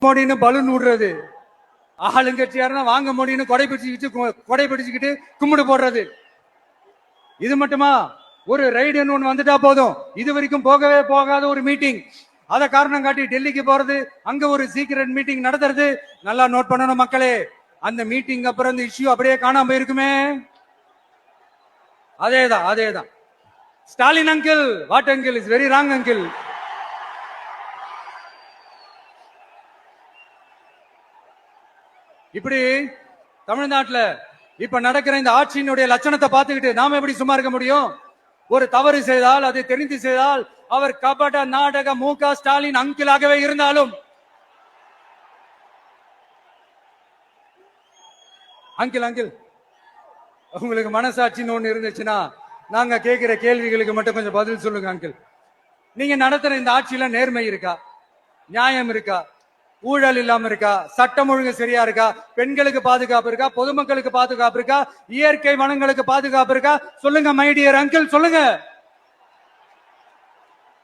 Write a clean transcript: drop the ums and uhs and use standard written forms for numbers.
மோடின்னு balloon விடுறது, ஆளுங்கட்சியாருன்னா வாங்க மோடின்னு கொடை பிடிச்சுக்கிட்டு கும்பிடு போடுறது. இது மட்டுமா? ஒரு ரைடுன்னு ஒண்ணு வந்துட்டா போதும், இது வரைக்கும் போகவே போகாத ஒரு மீட்டிங், அத காரணம் காட்டி டெல்லிக்கு போறது, அங்க ஒரு சீக்கிரட் மீட்டிங் நடத்துறது. நல்லா நோட் பண்ணணும் மக்களே, அந்த மீட்டிங் அப்புறம் இந்த இஷ்யூ அப்படியே காணாம போயிருக்குமே. அதேதான். Stalin uncle, what uncle is very wrong uncle. இப்படி தமிழ்நாட்டுல இப்ப நடக்கிற இந்த ஆட்சியினுடைய லட்சணத்தை பார்த்துக்கிட்டு நாம எப்படி சும்மா இருக்க முடியும்? ஒரு தவறு செய்தால், அதை தெரிந்து செய்தால், அவர் கபட நாடக மு.க. ஸ்டாலின் அங்கிளாகவே இருந்தாலும், அங்கிள் உங்களுக்கு மனசாட்சின்னு ஒண்ணு இருந்துச்சுன்னா நாங்க கேட்கிற கேள்விகளுக்கு மட்டும் கொஞ்சம் பதில் சொல்லுங்க அங்கிள். நீங்க நடத்துற இந்த ஆட்சியில நேர்மை இருக்கா? நியாயம் இருக்கா? ஊழல் இல்லாம இருக்கா? சட்டம் ஒழுங்கு சரியா இருக்கா? பெண்களுக்கு பாதுகாப்பு இருக்கா? பொதுமக்களுக்கு பாதுகாப்பு இருக்கா? இயற்கை வளங்களுக்கு பாதுகாப்பு இருக்கா? சொல்லுங்க மை டியர் அங்கிள், சொல்லுங்க.